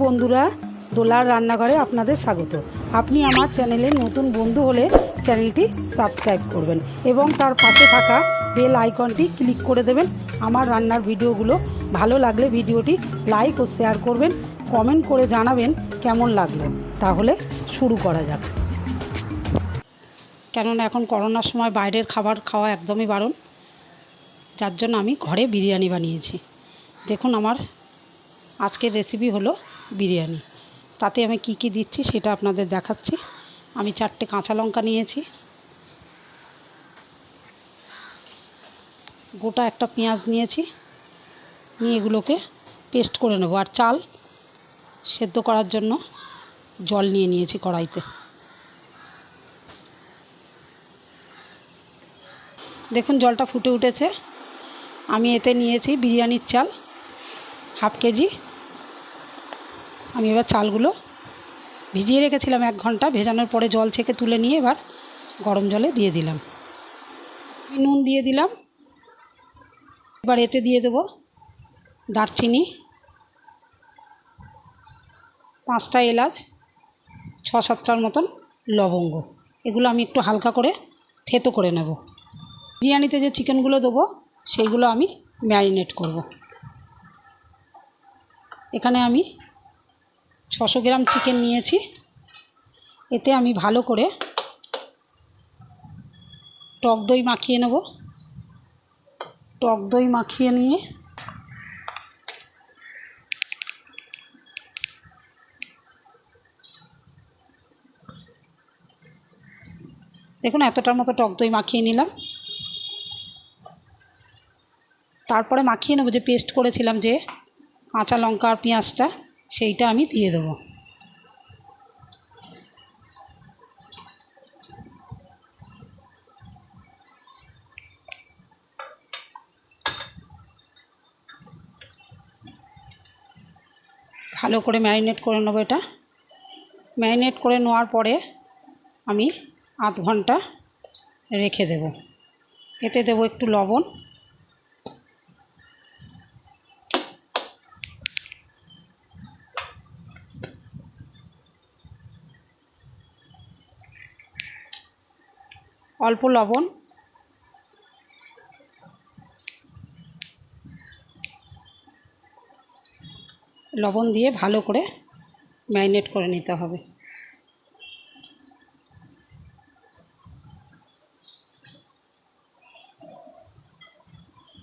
বন্ধুরা, দোলার রান্নাঘরে আপনাদের স্বাগত। আপনি আমার চ্যানেলে নতুন বন্ধু হলে চ্যানেলটি সাবস্ক্রাইব করবেন এবং তার পাশে থাকা বেল আইকনটি ক্লিক করে দেবেন। আমার রান্নার ভিডিওগুলো ভালো লাগলে ভিডিওটি লাইক ও শেয়ার করবেন, কমেন্ট করে জানাবেন কেমন লাগলো। তাহলে শুরু করা যাক। কেননা এখন করোনার সময় বাইরের খাবার খাওয়া একদমই বারণ, যার জন্য আমি ঘরে বিরিয়ানি বানিয়েছি। দেখুন, আমার আজকের রেসিপি হলো বিরিয়ানি। তাতে আমি কি কি দিচ্ছি সেটা আপনাদের দেখাচ্ছি। আমি 4টে কাঁচা লঙ্কা নিয়েছি, গোটা একটা পেঁয়াজ নিয়েছি, নিয়ে এগুলোকে পেস্ট করে নেব। আর চাল সেদ্ধ করার জন্য জল নিয়ে নিয়েছি কড়াইতে। দেখুন, জলটা ফুটে উঠেছে। আমি এতে নিয়েছি বিরিয়ানির চাল হাফ কেজি। আমি এবার চালগুলো ভিজিয়ে রেখেছিলাম 1 ঘন্টা, ভেজানোর পরে জল ছেঁকে তুলে নিয়ে এবার গরম জলে দিয়ে দিলাম। নুন দিয়ে দিলাম। এবার এতে দিয়ে দেবো দারচিনি, 5টা এলাচ, 6-7টার মতন লবঙ্গ। এগুলো আমি একটু হালকা করে থেতো করে নেব। বিরিয়ানিতে যে চিকেনগুলো দেবো সেইগুলো আমি ম্যারিনেট করব। এখানে আমি 600 গ্রাম চিকেন নিয়েছি। এতে আমি ভালো করে টক দই মাখিয়ে নেব। টক দই মাখিয়ে নিয়ে দেখুন এতটার মতো টক দই মাখিয়ে নিলাম। তারপরে মাখিয়ে নেব যে পেস্ট করেছিলাম যে কাঁচা লঙ্কা আর পেঁয়াজটা, সেইটা আমি দিয়ে দেবো। ভালো করে ম্যারিনেট করে নেবো। এটা ম্যারিনেট করে নেওয়ার পরে আমি আধ ঘন্টা রেখে দেব। এতে দেবো একটু লবণ, অল্প লবণ, লবণ দিয়ে ভালো করে ম্যারিনেট করে নিতে হবে।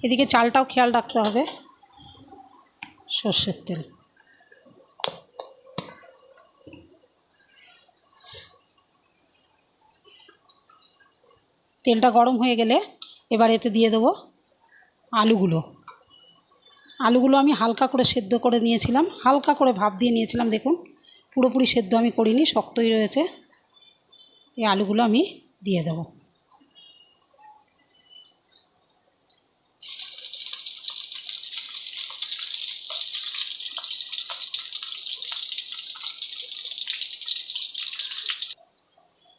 এদিকে চালটাও খেয়াল রাখতে হবে। সর্ষের তেল, তেলটা গরম হয়ে গেলে এবার এতে দিয়ে দেবো আলুগুলো। আলুগুলো আমি হালকা করে সেদ্ধ করে নিয়েছিলাম, হালকা করে ভাপ দিয়ে নিয়েছিলাম। দেখুন, পুরোপুরি সেদ্ধ আমি করিনি, শক্তই রয়েছে। এই আলুগুলো আমি দিয়ে দেবো।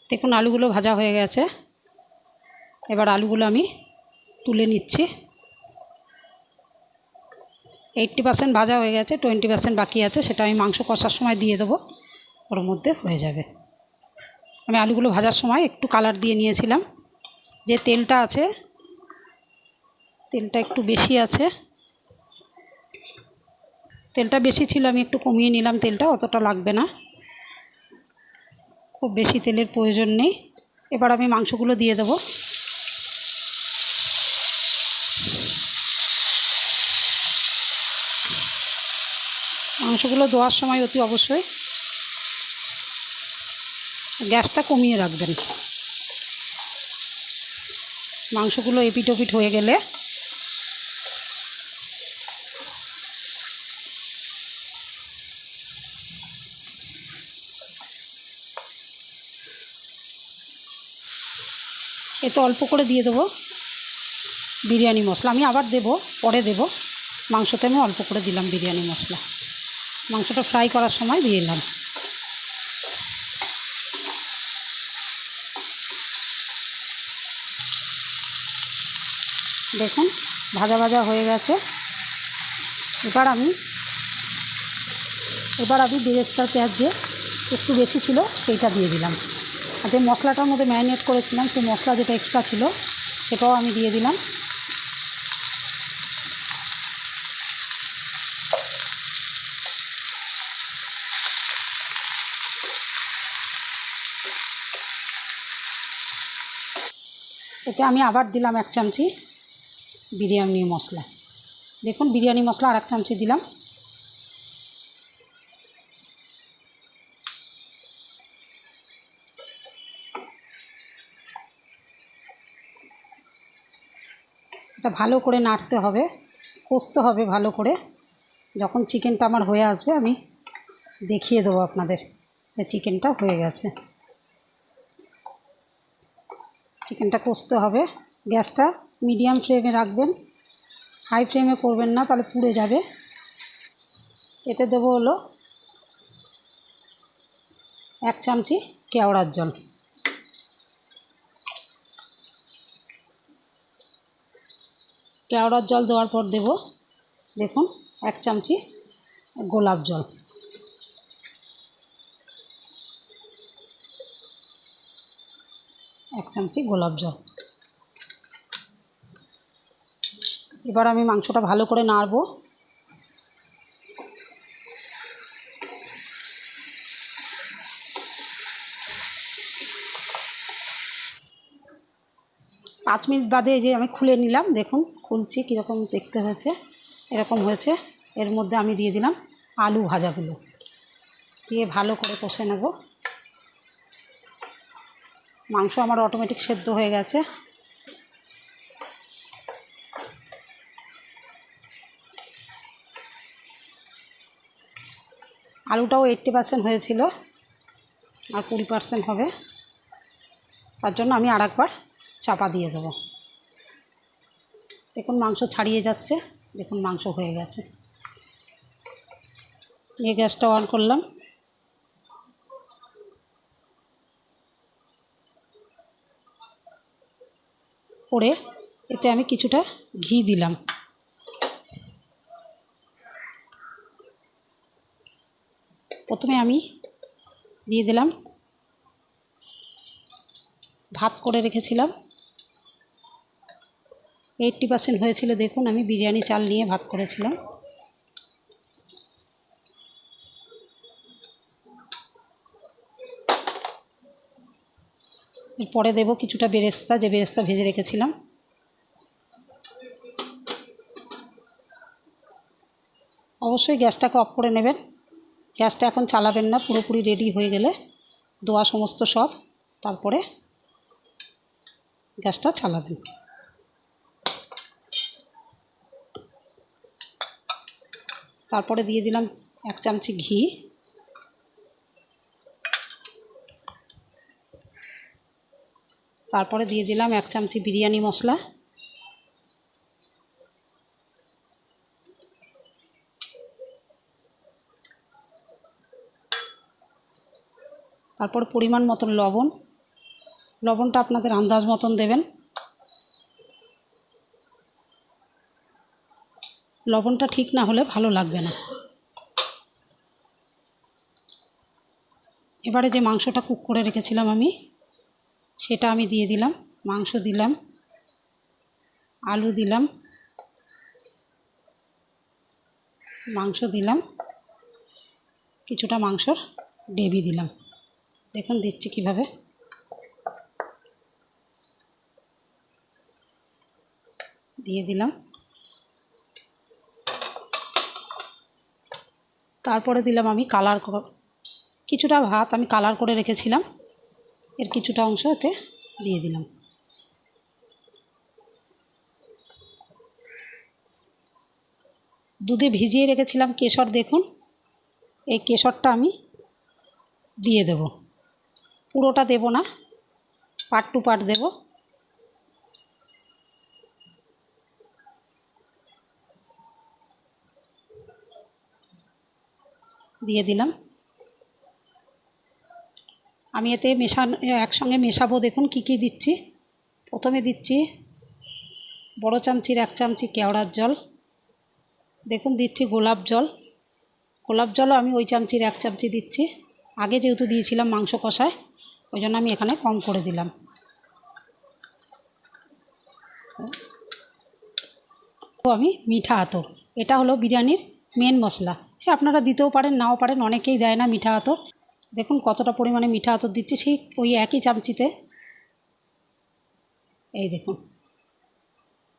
দেখুন, আলুগুলো ভাজা হয়ে গেছে। এবার আলুগুলো আমি তুলে নিচ্ছি। 80% ভাজা হয়ে গেছে, 20% বাকি আছে। সেটা আমি মাংস কষার সময় দিয়ে দেবো, ওর মধ্যে হয়ে যাবে। আমি আলুগুলো ভাজার সময় একটু কালার দিয়ে নিয়েছিলাম। যে তেলটা আছে, তেলটা একটু বেশি আছে। তেলটা বেশি ছিল, আমি একটু কমিয়ে নিলাম। তেলটা অতটা লাগবে না, খুব বেশি তেলের প্রয়োজন নেই। এবার আমি মাংসগুলো দিয়ে দেবো। মাংসগুলো দেওয়ার সময় অতি অবশ্যই গ্যাসটা কমিয়ে রাখবেন। মাংসগুলো এপিট ওপিট হয়ে গেলে এতে অল্প করে দিয়ে দেবো বিরিয়ানি মশলা। আমি আবার দেবো, পরে দেবো। মাংসতে আমি অল্প করে দিলাম বিরিয়ানি মশলা। মাংসটা ফ্রাই করার সময় দিয়ে দিলাম। দেখুন, ভাজা ভাজা হয়ে গেছে। এবার আমি এবার আমি বেরেস্তার পেঁয়াজ যে একটু বেশি ছিল সেইটা দিয়ে দিলাম, আর যে মশলাটার মধ্যে ম্যারিনেট করেছিলাম সেই মশলা যেটা এক্সট্রা ছিল সেটাও আমি দিয়ে দিলাম। এতে আমি আবার দিলাম 1 চামচি বিরিয়ানি মশলা। দেখুন বিরিয়ানি মশলা আর 1 চামচি দিলাম। এটা ভালো করে নাড়তে হবে, কষতে হবে ভালো করে। যখন চিকেনটা আমার হয়ে আসবে আমি দেখিয়ে দেবো আপনাদের যে চিকেনটা হয়ে গেছে। চিকেনটা কষতে হবে, গ্যাসটা মিডিয়াম ফ্লেমে রাখবেন, হাই ফ্লেমে করবেন না তাহলে পুড়ে যাবে। এতে দেবো হলো 1 চামচি কেওড়ার জল। কেওড়ার জল দেওয়ার পর দেব দেখুন 1 চামচি গোলাপ জল। এক চামচি গোলাপ জল। এবার আমি মাংসটা ভালো করে নাড়ব। পাঁচ মিনিট বাদে এই যে আমি খুলে নিলাম, দেখুন খুলছি কীরকম দেখতে হয়েছে, এরকম হয়েছে। এর মধ্যে আমি দিয়ে দিলাম আলু ভাজাগুলো, দিয়ে ভালো করে কষে নেব। মাংস আমার অটোমেটিক সেদ্ধ হয়ে গেছে। আলুটাও 80% হয়েছিল, আর 20% হবে, তার জন্য আমি আরেকবার চাপা দিয়ে দেবো। দেখুন মাংস ছাড়িয়ে যাচ্ছে, দেখুন মাংস হয়ে গেছে। এই গ্যাসটা অন করলাম। করে এতে আমি কিছুটা ঘি দিলাম। প্রথমে আমি দিয়ে দিলাম ভাত করে রেখেছিলাম, 80% হয়েছিল। দেখুন আমি বিরিয়ানি চাল নিয়ে ভাত করেছিলাম। এরপরে দেব কিছুটা বেরেস্তা, যে বেরেস্তা ভেজে রেখেছিলাম। অবশ্যই গ্যাসটাকে অফ করে নেবেন, গ্যাসটা এখন চালাবেন না। পুরোপুরি রেডি হয়ে গেলে দেওয়া সমস্ত সব, তারপরে গ্যাসটা চালাবেন। তারপরে দিয়ে দিলাম 1 চামচি ঘি, তারপরে দিয়ে দিলাম 1 চামচি বিরিয়ানি মশলা, তারপর পরিমাণ মতন লবণ। লবণটা আপনাদের আন্দাজ মতন দেবেন। লবণটা ঠিক না হলে ভালো লাগবে না। এবারে যে মাংসটা কুক করে রেখেছিলাম আমি, সেটা আমি দিয়ে দিলাম। মাংস দিলাম, আলু দিলাম, মাংস দিলাম, কিছুটা মাংসর গ্রেভি দিলাম। দেখুন দিচ্ছি কিভাবে। দিয়ে দিলাম। তারপরে দিলাম আমি কিছুটা ভাত আমি কালার করে রেখেছিলাম, এর কিছুটা অংশ এতে দিয়ে দিলাম। দুধে ভিজিয়ে রেখেছিলাম কেশর, দেখুন এই কেশরটা আমি দিয়ে দেব। পুরোটা দেব না, পার্ট টু পার্ট দেব। দিয়ে দিলাম। আমি এতে একসঙ্গে মেশাবো। দেখুন কি কি দিচ্ছি। প্রথমে দিচ্ছি বড় চামচির 1 চামচি কেওড়ার জল, দেখুন দিচ্ছি গোলাপ জল, গোলাপ জলও আমি ওই চামচির 1 চামচি দিচ্ছি। আগে যেহেতু দিয়েছিলাম মাংস কষায়, ওই জন্য আমি এখানে কম করে দিলাম। আমি মিঠা আতর, এটা হলো বিরিয়ানির মেন মশলা। সে আপনারা দিতেও পারেন নাও পারেন, অনেকেই দেয় না মিঠা আতর। দেখুন কতটা পরিমাণে মিঠা আতর দিচ্ছি, সেই ওই একই চামচিতে এই দেখুন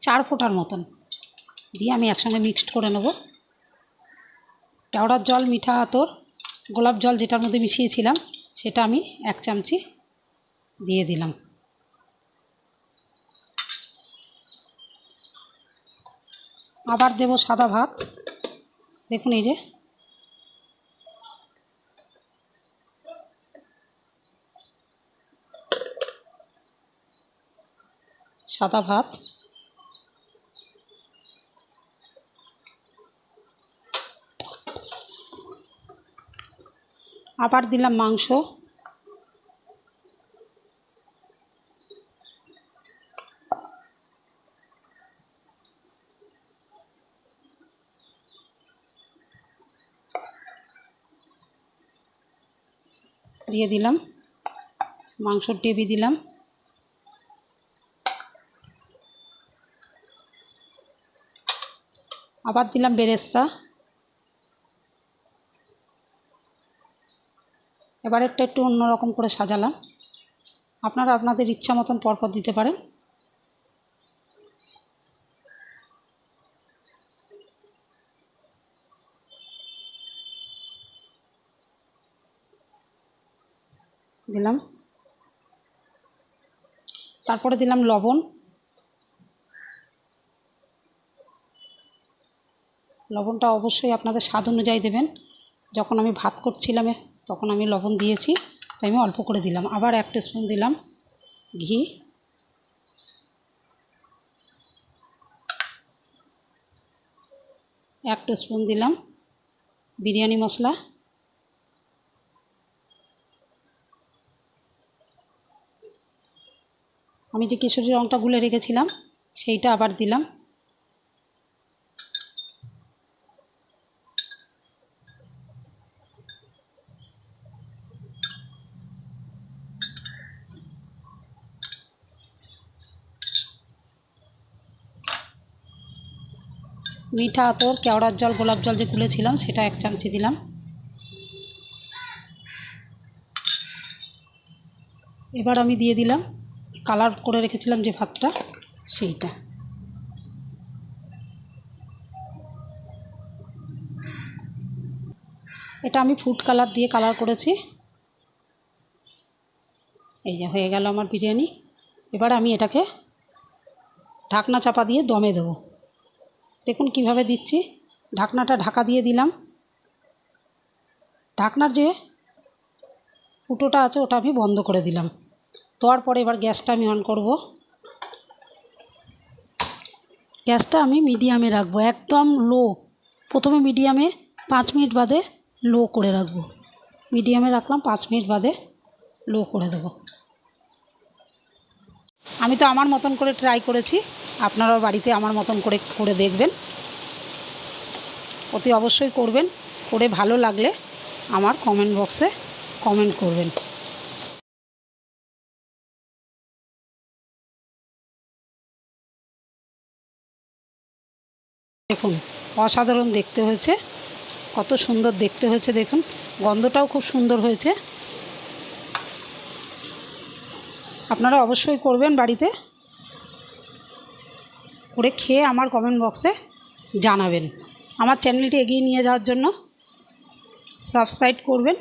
4 ফোঁটার মতন দিয়ে আমি একসঙ্গে মিক্সড করে নেব। কেওড়ার জল, মিঠা আতর, গোলাপ জল যেটার মধ্যে মিশিয়েছিলাম সেটা আমি 1 চামচি দিয়ে দিলাম। আবার দেব সাদা ভাত। দেখুন এই যে সাদা ভাত, আবার দিলাম মাংস, দিয়ে দিলাম মাংসর টেবি দিলাম, আবার দিলাম বেরেস্তা। এবারেরটা একটু অন্যরকম করে সাজালাম, আপনারা আপনাদের ইচ্ছা মতন পরপর দিতে পারেন। দিলাম, তারপরে দিলাম লবণ। লবণটা অবশ্যই আপনাদের স্বাদ অনুযায়ী দেবেন। যখন আমি ভাত করছিলাম তখন আমি লবণ দিয়েছি, তাই আমি অল্প করে দিলাম। আবার 1 স্পুন দিলাম ঘি, 1 স্পুন দিলাম বিরিয়ানি মশলা, আমি যে কেশরি রঙটা গুলে রেখেছিলাম সেইটা আবার দিলাম। মিঠা আতর, কেওড়ার জল, গোলাপ জল যে গুলেছিলাম সেটা 1 চামচি দিলাম। এবার আমি দিয়ে দিলাম কালার করে রেখেছিলাম যে ভাতটা, সেইটা। এটা আমি ফুড কালার দিয়ে কালার করেছি। এই যে হয়ে গেল আমার বিরিয়ানি। এবার আমি এটাকে ঢাকনা চাপা দিয়ে দমে দেবো। দেখুন কিভাবে দিচ্ছি, ঢাকনাটা ঢাকা দিয়ে দিলাম। ঢাকনার যে ফুটোটা আছে ওটা আমি বন্ধ করে দিলাম। দেওয়ার পরে এবার গ্যাসটা আমি অন করব। গ্যাসটা আমি মিডিয়ামে রাখবো, একদম লো। প্রথমে মিডিয়ামে, 5 মিনিট বাদে লো করে রাখবো। মিডিয়ামে রাখলাম, 5 মিনিট বাদে লো করে দেবো। আমি তো আমার মতন করে ট্রাই করেছি, আপনারাও বাড়িতে আমার মতন করে দেখবেন। অতি অবশ্যই করবেন, করে ভালো লাগলে আমার কমেন্ট বক্সে কমেন্ট করবেন। দেখুন অসাধারণ দেখতে হয়েছে, কত সুন্দর দেখতে হয়েছে দেখুন, গন্ধটাও খুব সুন্দর হয়েছে। আপনারা অবশ্যই করবেন বাড়িতে, করে খেয়ে আমার কমেন্ট বক্সে জানাবেন। আমার চ্যানেলটি এগিয়ে নিয়ে যাওয়ার জন্য সাবস্ক্রাইব করবেন।